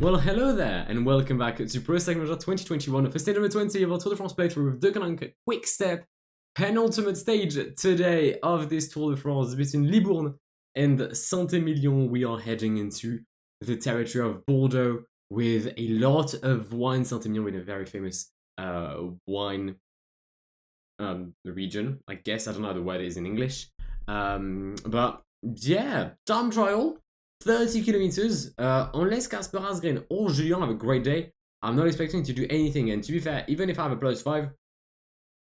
Well, hello there, and welcome back to Pro Cycling Manager 2021 for stage number 20 of our Tour de France playthrough with the Quick Step penultimate stage today of this Tour de France between Libourne and Saint-Emilion. We are heading into the territory of Bordeaux with a lot of wine. Saint-Emilion with a very famous wine region, I guess. I don't know how the word is in English. But yeah, time trial. 30 kilometers, unless Casper Asgreen or Julien have a great day, I'm not expecting to do anything. And to be fair, even if I have a +5,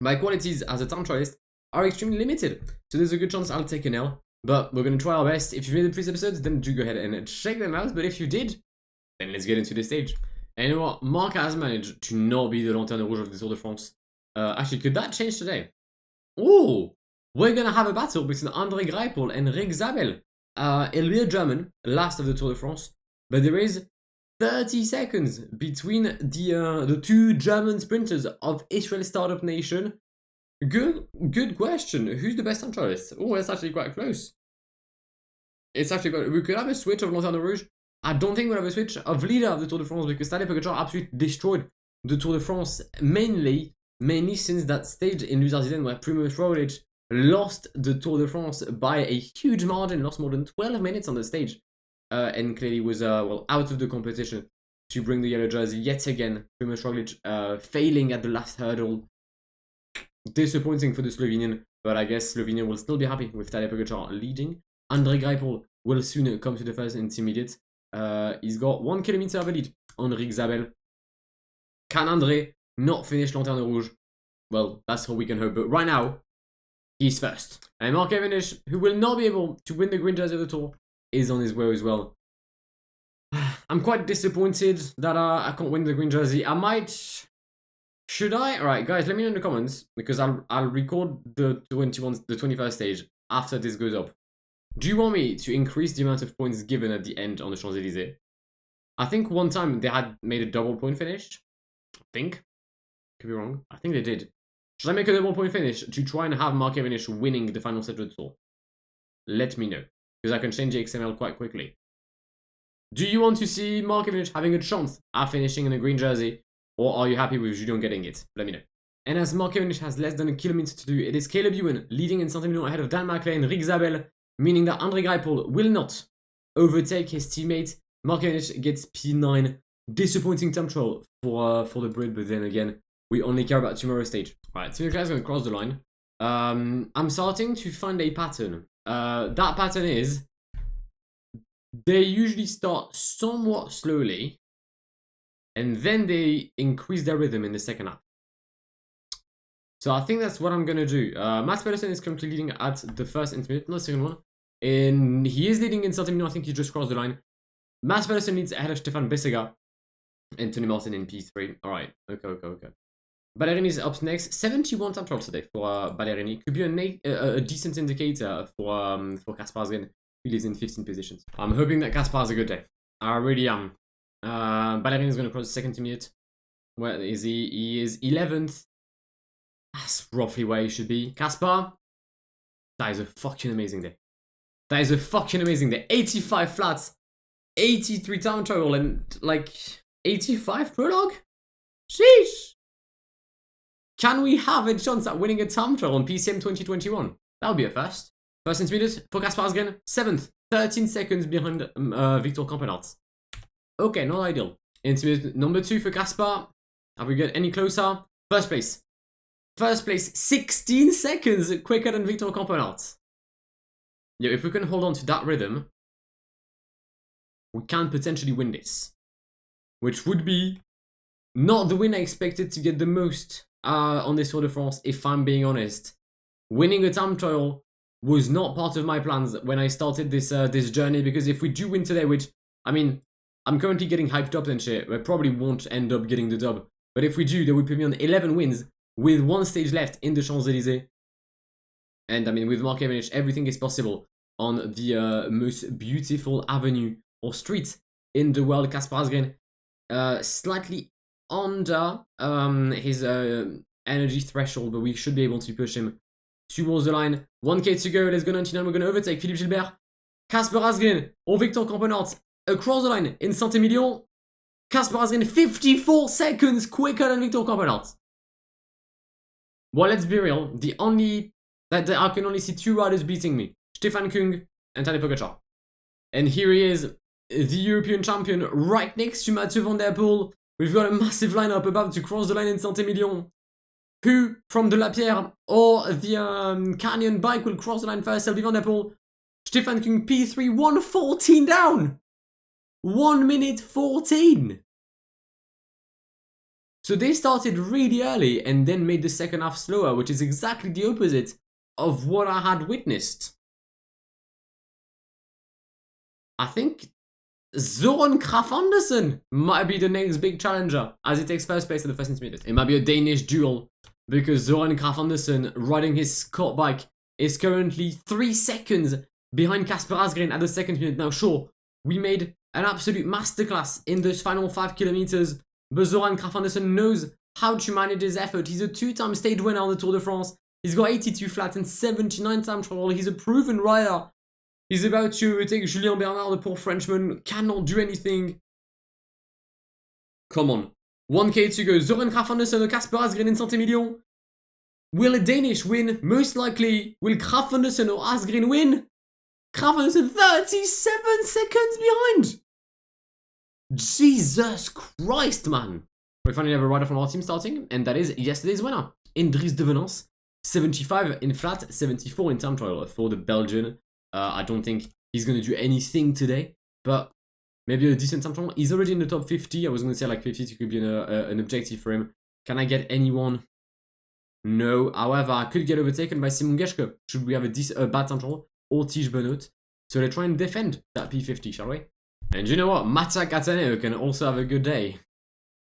my qualities as a time trialist are extremely limited. So there's a good chance I'll take an L, but we're going to try our best. If you made the previous episodes, then do go ahead and check them out. But if you did, then let's get into the stage. And you know what? Mark has managed to not be the Lanterne Rouge of the Tour de France. Actually, could that change today? Oh, we're going to have a battle between André Greipel and Rick Zabel. It'll be a German, last of the Tour de France, but there is 30 seconds between the two German sprinters of Israel Startup Nation. Good question. Who's the best time trialist? Oh, that's actually quite close. It's actually quite... We could have a switch of Lanterne Rouge. I don't think we'll have a switch of leader of the Tour de France because Tadej Pogacar absolutely destroyed the Tour de France, mainly since that stage in Luzern where Primož Roglič lost the Tour de France by a huge margin, lost more than 12 minutes on the stage, and clearly was out of the competition to bring the yellow jersey yet again. Primož Roglič failing at the last hurdle. Disappointing for the Slovenian, but I guess Slovenia will still be happy with Tadej Pogacar leading. André Greipel will soon come to the first intermediate. He's got 1 kilometer of a lead on Rick Zabel. Can André not finish Lanterne Rouge? Well, that's all we can hope, but right now, he's first. And Mark Cavendish, who will not be able to win the green jersey of the Tour, is on his way as well. I'm quite disappointed that I can't win the green jersey. I might... Should I? Alright, guys, let me know in the comments, because I'll record the 21st stage after this goes up. Do you want me to increase the amount of points given at the end on the Champs-Élysées? I think one time they had made a double point finish. I think. Could be wrong. I think they did. Should I make a double point finish to try and have Mark Cavendish winning the final set of the Tour? Let me know, because I can change the XML quite quickly. Do you want to see Mark Cavendish having a chance at finishing in a green jersey, or are you happy with Julien getting it? Let me know. And as Mark Cavendish has less than a kilometer to do, it is Caleb Ewan leading in Saint-Emilion ahead of Dan Maclay and Rick Zabel, meaning that André Greipel will not overtake his teammate. Mark Cavendish gets P9. Disappointing time trial for the Brit, but then again, we only care about tomorrow's stage. Alright, Tim Leclerc is going to cross the line. I'm starting to find a pattern. That pattern is they usually start somewhat slowly and then they increase their rhythm in the second lap. So I think that's what I'm going to do. Mats Pedersen is currently leading at the first intermediate, not the second one. And he is leading in Saint-Emilion. I think he just crossed the line. Mats Pedersen leads ahead of Stefan Bissega and Tony Martin in P3. Alright, okay. Ballerini is up next. 71 time trial today for Ballerini. Could be a decent indicator for Casper Asgreen, who lives in 15 positions. I'm hoping that Casper has a good day. I really am. Ballerini is going to cross the second intermediate. Where is he? He is 11th. That's roughly where he should be. Casper, that is a fucking amazing day. That is a fucking amazing day. 85 flats, 83 time trial, and like 85 prologue? Sheesh! Can we have a chance at winning a time trial on PCM 2021? That would be a first. First intermediate for Casper Asgreen, 7th, 13 seconds behind Victor Campenaerts. Okay, not ideal. Intermediate number 2 for Casper. Have we got any closer? First place. First place, 16 seconds quicker than Victor Campenaerts. Yeah, if we can hold on to that rhythm, we can potentially win this. Which would be not the win I expected to get the most on this Tour de France, if I'm being honest. Winning a time trial was not part of my plans when I started this journey, because if we do win today, which, I mean, I'm currently getting hyped up and shit, I probably won't end up getting the dub. But if we do, that would put me on 11 wins with 1 stage left in the Champs-Élysées. And I mean, with Mark Cavendish, everything is possible on the most beautiful avenue or street in the world. Casper Asgreen slightly under his energy threshold, but we should be able to push him towards the line. 1k to go, let's go 99, we're going to overtake Philippe Gilbert, Casper Asgreen or Victor Campenaerts across the line in Saint-Emilion. Casper Asgreen 54 seconds quicker than Victor Campenaerts. Well, let's be real. I can only see 2 riders beating me. Stefan Kung and Tadej Pogacar. And here he is, the European champion, right next to Mathieu van der Poel. We've got a massive lineup about to cross the line in Saint-Emilion. Who from the Lapierre or the Canyon bike will cross the line first? Selby van der Poel. Stefan Kung P3, 1:14 down. 1 minute 14. So they started really early and then made the second half slower, which is exactly the opposite of what I had witnessed. I think Søren Kragh Andersen might be the next big challenger as he takes first place at the first intermediate. It might be a Danish duel because Søren Kragh Andersen, riding his Scott bike, is currently 3 seconds behind Casper Asgreen at the second intermediate. Now, sure, we made an absolute masterclass in those final 5 kilometers, but Søren Kragh Andersen knows how to manage his effort. He's a 2-time stage winner on the Tour de France. He's got 82 flat and 79 time trial. He's a proven rider. He's about to take Julien Bernard, the poor Frenchman, cannot do anything. Come on. 1K to go. Søren Kragh Andersen or Casper Asgreen in Saint-Emilion. Will a Danish win? Most likely. Will Kragh Andersen or Asgreen win? Kragh Andersen 37 seconds behind. Jesus Christ, man. We finally have a rider from our team starting, and that is yesterday's winner, Indris de Venance. 75 in flat, 74 in time trial for the Belgian. I don't think he's going to do anything today, but maybe a decent time trial. He's already in the top 50. I was going to say like 50 could be an objective for him. Can I get anyone? No. However, I could get overtaken by Simon Geschke should we have a bad time trial, or Tige Benoit. So let's try and defend that P50, shall we? And you know what? Mattia Cataneo can also have a good day.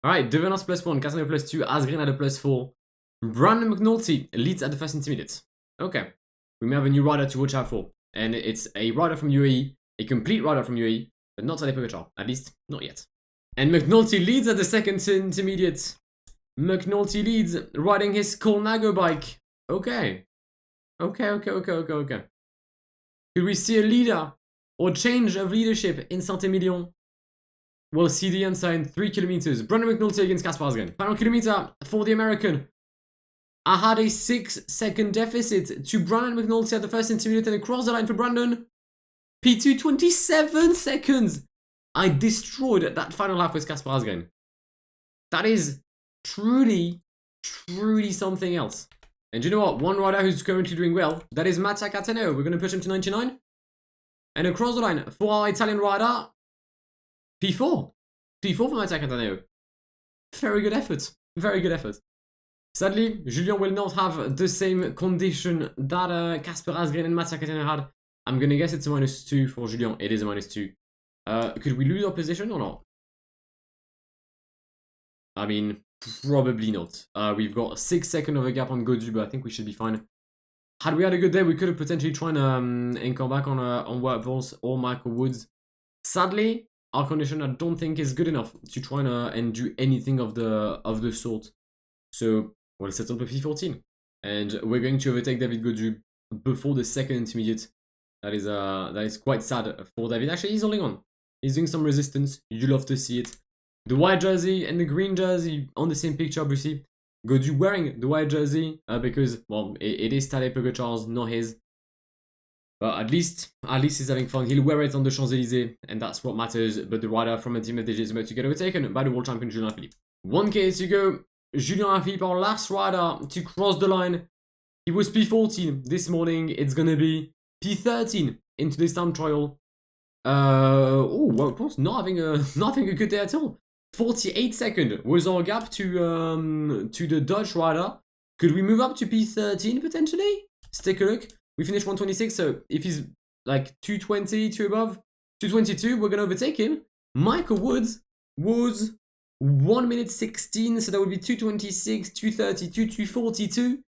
Alright, De Venance +1, Cataneo +2, Asgreen at a +4. Brandon McNulty leads at the first intermediate. Okay. We may have a new rider to watch out for. And it's a rider from UAE, a complete rider from UAE, but not Tadej Pogacar, at least not yet. And McNulty leads at the second intermediate. McNulty leads, riding his Colnago bike. Okay. Okay. Could we see a leader or change of leadership in Saint-Emilion? We'll see the answer in 3 kilometers. Brandon McNulty against Casper Asgreen. Final kilometer for the American. I had a 6-second deficit to Brandon McNulty at the first intermediate and across the line for Brandon. P2, 27 seconds. I destroyed that final lap with Casper Asgreen. That is truly something else. And you know what? One rider who's currently doing well, that is Mattia Cataneo. We're going to push him to 99. And across the line for our Italian rider, P4. P4 for Mattia Cataneo. Very good effort. Very good effort. Sadly, Julien will not have the same condition that Casper Asgreen and Mattia Cataneo had. I'm going to guess it's a -2 for Julien. It is a -2. Could we lose our position or not? I mean, probably not. We've got 6 seconds of a gap on Godu, but I think we should be fine. Had we had a good day, we could have potentially tried and come back on Workballs or Michael Woods. Sadly, our condition I don't think is good enough to try and do anything of the sort. So we'll settle for P14, and we're going to overtake David Godu before the second intermediate. That is quite sad for David. Actually, he's holding on. He's doing some resistance. You love to see it. The white jersey and the green jersey on the same picture, obviously. Godu wearing the white jersey because, well, it is Tadej Pogacar's, not his. But at least he's having fun. He'll wear it on the Champs-Élysées, and that's what matters. But the rider from a team of is about to get overtaken by the world champion Julien Philippe. 1K to go. Julien Philippe, our last rider to cross the line. He was P14 this morning. It's gonna be P13 into this time trial. Oh, well, of course, not having a good day at all. 48 seconds was our gap to the Dutch rider. Could we move up to P13 potentially? Let's take a look. We finished 126, so if he's like 220 to above, 222, we're gonna overtake him. Michael Woods was 1 minute 16, so that would be 226, 232, 242.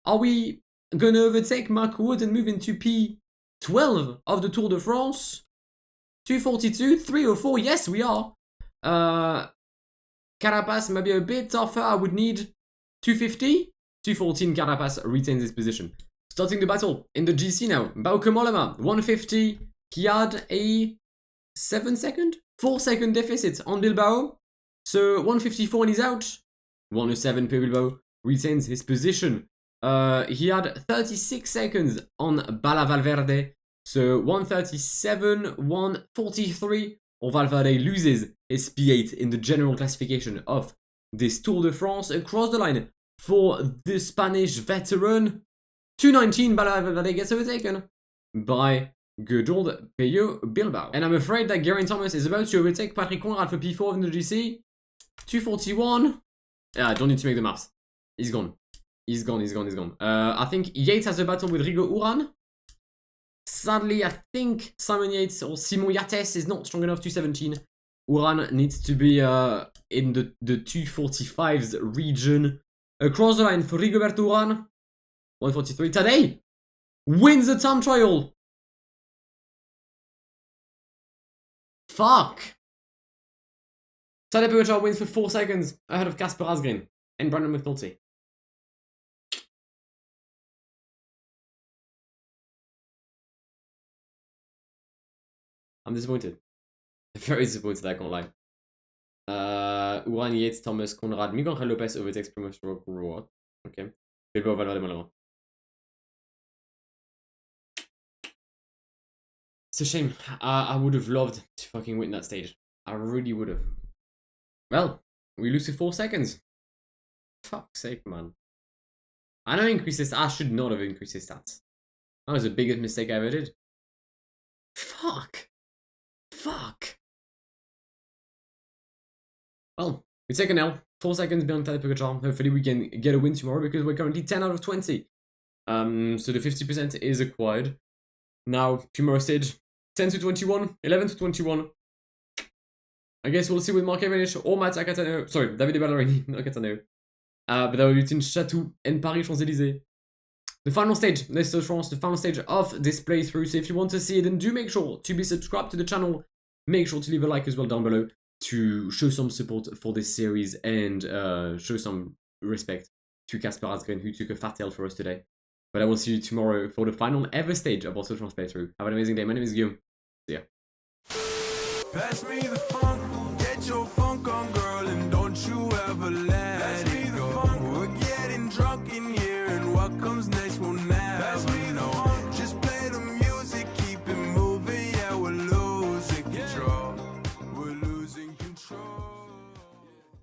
Are we gonna overtake Michael Woods and move into P12 of the Tour de France? 242, 304, yes we are. Carapaz might be a bit tougher. I would need 250. 214, Carapaz retains his position. Starting the battle in the GC now. Bauke Mollema, 150. He had a 7 second 4-second deficit on Bilbao. So 154 and he's out. 107 per Bilbao retains his position. He had 36 seconds on Bala Valverde. So 137, 143. Or Valverde loses his P8 in the general classification of this Tour de France. Across the line for the Spanish veteran. 219, Bala Valverde gets overtaken by good old Pello Bilbao. And I'm afraid that Geraint Thomas is about to overtake Patrick Conrad for P4 in the GC. 241. Yeah, I don't need to make the maths. He's gone. He's gone. I think Yates has a battle with Rigo Uran. Sadly, I think Simon Yates or Simon Yates is not strong enough. 217. Uran needs to be in the 245s region. Across the line for Rigoberto Uran. 143. Today wins the time trial. Fuck. Tadej Pogacar wins for 4 seconds ahead of Casper Asgreen and Brandon McNulty. I'm disappointed. Very disappointed, I can't lie. Uran, Yates, Thomas, Conrad, Miguel Angel Lopez overtakes Primoz Roglic. Okay. Bilbao Valverde Malheureux. It's a shame. I would have loved to fucking win that stage. I really would have. Well, we lose to 4 seconds. Fuck's sake, man. I know I should not have increased his stats. That was the biggest mistake I ever did. Fuck. Well, we take an L. 4 seconds behind Tadej Pogacar. Hopefully we can get a win tomorrow because we're currently 10 out of 20. So the 50% is acquired. Now, tomorrow stage, 10 to 21, 11 to 21. I guess we'll see with Marc Cavendish or Mattia Cattaneo. Sorry, Davide Ballerini, not Cattaneo. But that will be between Chatou and Paris-Champs-Élysées. The final stage, let's go France, the final stage of this playthrough. So if you want to see it, then do make sure to be subscribed to the channel. Make sure to leave a like as well down below to show some support for this series and show some respect to Casper Asgreen, who took a fat L for us today. But I will see you tomorrow for the final ever stage of our Tour de France playthrough. Have an amazing day. My name is Guillaume. See ya. Pass me the funk, get your funk on, girl, and don't you ever let it go. We're getting drunk in here, and what comes next?